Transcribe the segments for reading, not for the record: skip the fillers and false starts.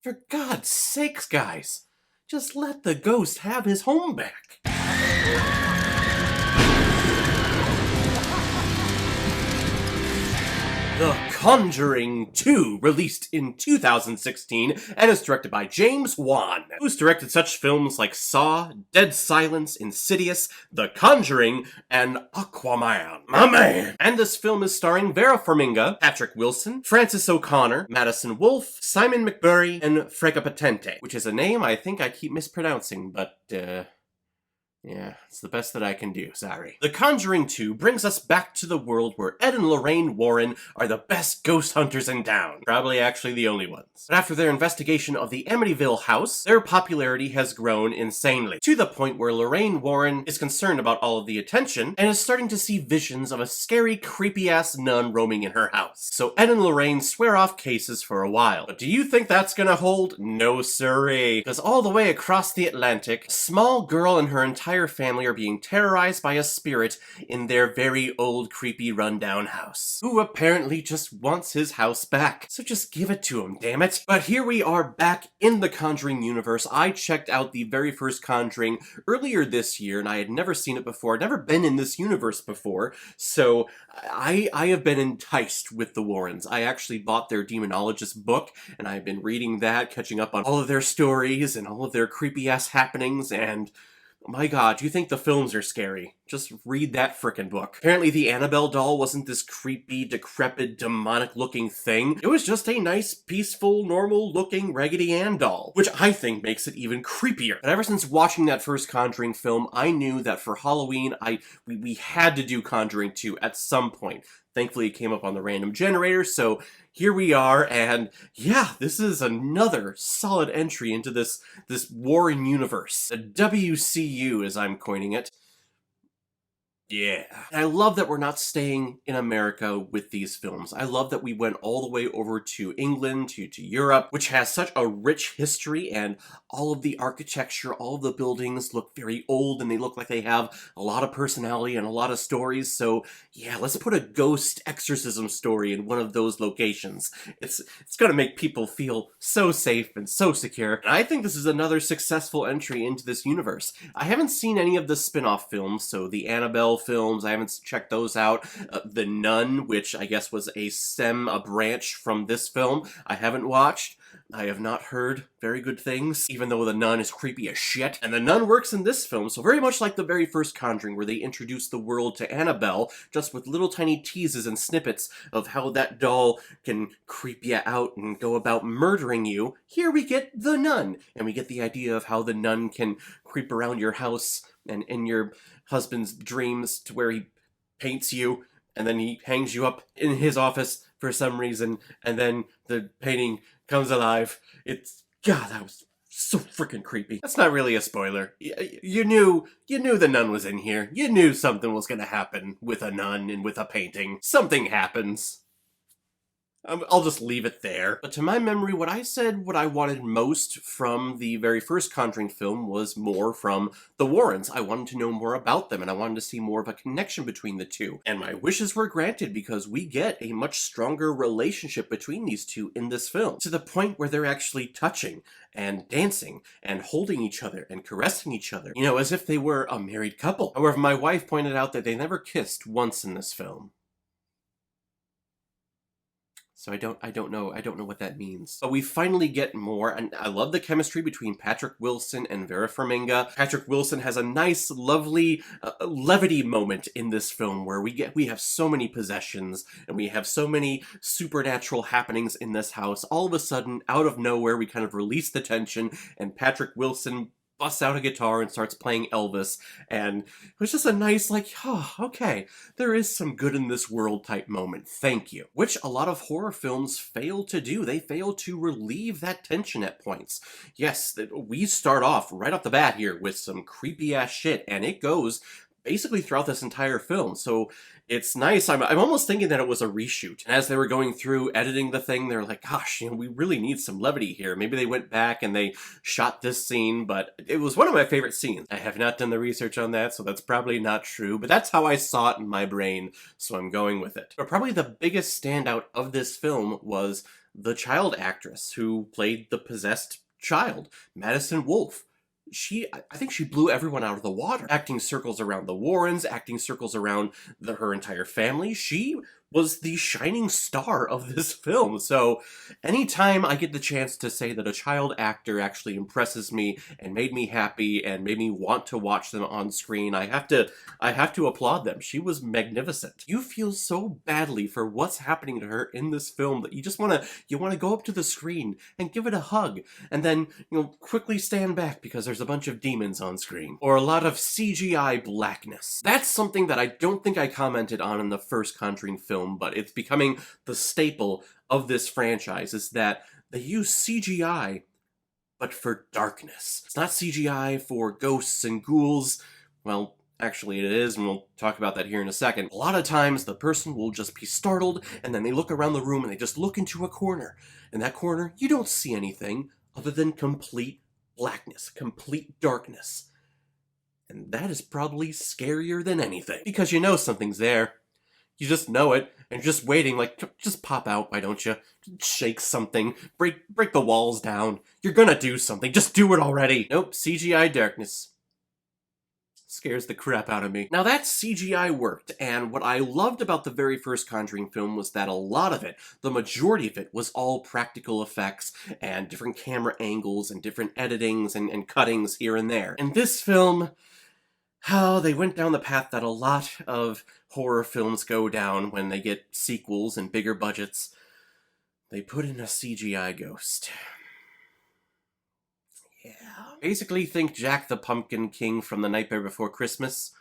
For God's sakes, guys, just let the ghost have his home back. The Conjuring 2, released in 2016, and is directed by James Wan, who's directed such films like Saw, Dead Silence, Insidious, The Conjuring, and Aquaman. My man! And this film is starring Vera Farmiga, Patrick Wilson, Francis O'Connor, Madison Wolf, Simon McBurry, and Frega Patente, which is a name I think I keep mispronouncing, but, yeah, it's the best that I can do, sorry. The Conjuring 2 brings us back to the world where Ed and Lorraine Warren are the best ghost hunters in town. Probably actually the only ones. But after their investigation of the Amityville house, their popularity has grown insanely, to the point where Lorraine Warren is concerned about all of the attention, and is starting to see visions of a scary, creepy-ass nun roaming in her house. So Ed and Lorraine swear off cases for a while. But do you think that's gonna hold? No siree. Because all the way across the Atlantic, a small girl and her entire family are being terrorized by a spirit in their very old, creepy, rundown house, who apparently just wants his house back. So just give it to him, damn it. But here we are back in the Conjuring universe. I checked out the very first Conjuring earlier this year, and I had never seen it before. I'd never been in this universe before, so I have been enticed with the Warrens. I actually bought their Demonologist book, and I've been reading that, catching up on all of their stories and all of their creepy-ass happenings, and my God, you think the films are scary? Just read that frickin' book. Apparently the Annabelle doll wasn't this creepy, decrepit, demonic-looking thing. It was just a nice, peaceful, normal-looking Raggedy Ann doll, which I think makes it even creepier. But ever since watching that first Conjuring film, I knew that for Halloween, we had to do Conjuring 2 at some point. Thankfully, it came up on the random generator, so here we are, and yeah, this is another solid entry into this Warren universe. The WCU, as I'm coining it. Yeah. And I love that we're not staying in America with these films. I love that we went all the way over to England, to Europe, which has such a rich history, and all of the architecture, all of the buildings look very old, and they look like they have a lot of personality and a lot of stories. So yeah, let's put a ghost exorcism story in one of those locations. It's gonna make people feel so safe and so secure. And I think this is another successful entry into this universe. I haven't seen any of the spin-off films, so the Annabelle films, I haven't checked those out. The Nun, which I guess was a branch from this film, I haven't watched. I have not heard very good things, even though The Nun is creepy as shit. And The Nun works in this film, so very much like the very first Conjuring, where they introduced the world to Annabelle, just with little tiny teases and snippets of how that doll can creep you out and go about murdering you. Here we get The Nun, and we get the idea of how the nun can creep around your house and in your husband's dreams to where he paints you, and then he hangs you up in his office for some reason, and then the painting comes alive. God, that was so freaking creepy. That's not really a spoiler. You knew the nun was in here. You knew something was gonna happen with a nun and with a painting. Something happens. I'll just leave it there. But to my memory, what I wanted most from the very first Conjuring film was more from the Warrens. I wanted to know more about them, and I wanted to see more of a connection between the two. And my wishes were granted, because we get a much stronger relationship between these two in this film, to the point where they're actually touching and dancing and holding each other and caressing each other, you know, as if they were a married couple. However, my wife pointed out that they never kissed once in this film. So I don't know what that means. But we finally get more, and I love the chemistry between Patrick Wilson and Vera Farmiga. Patrick Wilson has a nice, lovely levity moment in this film where we have so many possessions, and we have so many supernatural happenings in this house. All of a sudden, out of nowhere, we kind of release the tension, and Patrick Wilson busts out a guitar and starts playing Elvis, and it was just a nice, like, oh, okay, there is some good in this world type moment, thank you. Which a lot of horror films fail to do. They fail to relieve that tension at points. Yes, we start off right off the bat here with some creepy ass shit, and it goes basically throughout this entire film, so it's nice. I'm almost thinking that it was a reshoot. And as they were going through editing the thing, they're like, gosh, you know, we really need some levity here. Maybe they went back and they shot this scene, but it was one of my favorite scenes. I have not done the research on that, so that's probably not true, but that's how I saw it in my brain, so I'm going with it. But probably the biggest standout of this film was the child actress who played the possessed child, Madison Wolf. I think she blew everyone out of the water. Acting circles around the Warrens, acting circles around her entire family. She was the shining star of this film. So anytime I get the chance to say that a child actor actually impresses me and made me happy and made me want to watch them on screen, I have to applaud them. She was magnificent. You feel so badly for what's happening to her in this film that you want to go up to the screen and give it a hug and then, quickly stand back because there's a bunch of demons on screen or a lot of CGI blackness. That's something that I don't think I commented on in the first Conjuring film, but it's becoming the staple of this franchise, is that they use CGI, but for darkness. It's not CGI for ghosts and ghouls. Well, actually it is, and we'll talk about that here in a second. A lot of times the person will just be startled, and then they look around the room and they just look into a corner. In that corner, you don't see anything other than complete blackness, complete darkness. And that is probably scarier than anything, because you know something's there. You just know it, and you're just waiting, like, just pop out, why don't you? Shake something, break the walls down. You're gonna do something, just do it already. Nope, CGI darkness. Scares the crap out of me. Now that CGI worked, and what I loved about the very first Conjuring film was that a lot of it, the majority of it, was all practical effects and different camera angles and different editings and cuttings here and there. In this film, how they went down the path that a lot of horror films go down when they get sequels and bigger budgets. They put in a CGI ghost. Yeah. Basically think Jack the Pumpkin King from The Nightmare Before Christmas,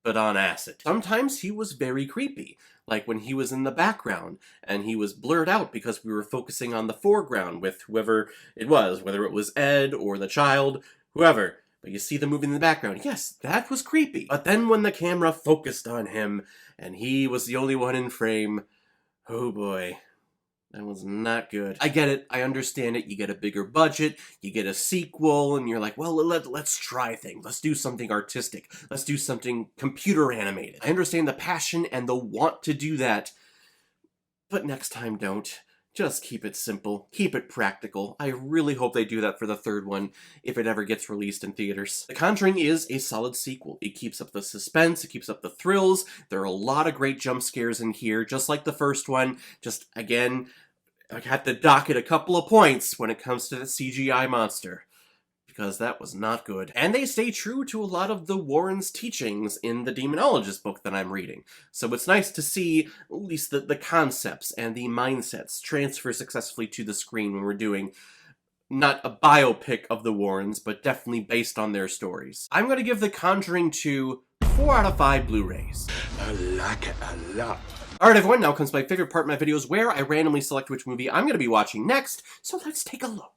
but on acid. Sometimes he was very creepy, like when he was in the background, and he was blurred out because we were focusing on the foreground with whoever it was, whether it was Ed or the child, whoever. But you see them moving in the background. Yes, that was creepy. But then when the camera focused on him, and he was the only one in frame, oh boy, that was not good. I get it, I understand it, you get a bigger budget, you get a sequel, and you're like, well, let's try things. Let's do something artistic. Let's do something computer animated. I understand the passion and the want to do that, but next time don't. Just keep it simple. Keep it practical. I really hope they do that for the third one, if it ever gets released in theaters. The Conjuring is a solid sequel. It keeps up the suspense, it keeps up the thrills. There are a lot of great jump scares in here, just like the first one. Just, again, I had to dock it a couple of points when it comes to the CGI monster, because that was not good. And they stay true to a lot of the Warrens' teachings in the Demonologist book that I'm reading. So it's nice to see at least the concepts and the mindsets transfer successfully to the screen when we're doing not a biopic of the Warrens, but definitely based on their stories. I'm going to give The Conjuring 2 4 out of 5 Blu-rays. I like it a lot. Alright everyone, now comes my favorite part of my videos where I randomly select which movie I'm going to be watching next, so let's take a look.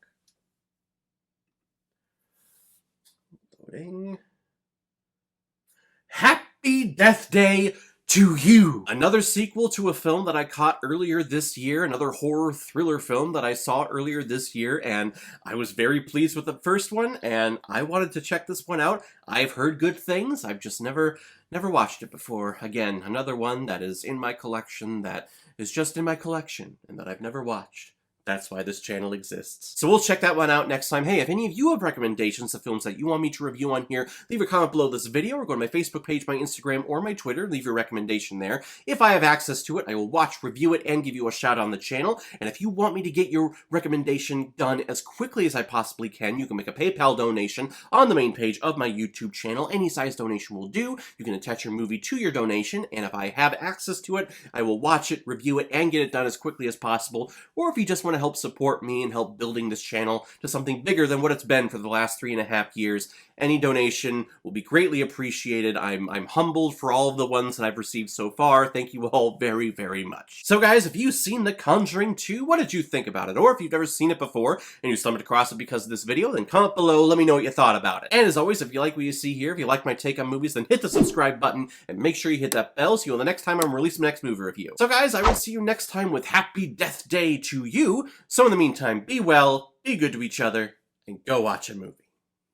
Happy Death Day to You! Another sequel to a film that I caught earlier this year, another horror thriller film that I saw earlier this year, and I was very pleased with the first one, and I wanted to check this one out. I've heard good things, I've just never watched it before. Again, another one that is in my collection, that is just in my collection, and that I've never watched. That's why this channel exists. So we'll check that one out next time. Hey, if any of you have recommendations of films that you want me to review on here, leave a comment below this video, or go to my Facebook page, my Instagram, or my Twitter. Leave your recommendation there. If I have access to it, I will watch, review it, and give you a shout on the channel. And if you want me to get your recommendation done as quickly as I possibly can, you can make a PayPal donation on the main page of my YouTube channel. Any size donation will do. You can attach your movie to your donation, and if I have access to it, I will watch it, review it, and get it done as quickly as possible. Or if you just want to help support me and help building this channel to something bigger than what it's been for the last 3.5 years, any donation will be greatly appreciated. I'm humbled for all of the ones that I've received so far. Thank you all very, very much. So guys, if you've seen The Conjuring 2, what did you think about it? Or if you've never seen it before and you stumbled across it because of this video, then comment below, let me know what you thought about it. And as always, if you like what you see here, if you like my take on movies, then hit the subscribe button and make sure you hit that bell so you'll know the next time I'm releasing my next movie review. So guys, I will see you next time with Happy Death Day to You. So in the meantime, be well, be good to each other, and go watch a movie.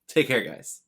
Take care, guys.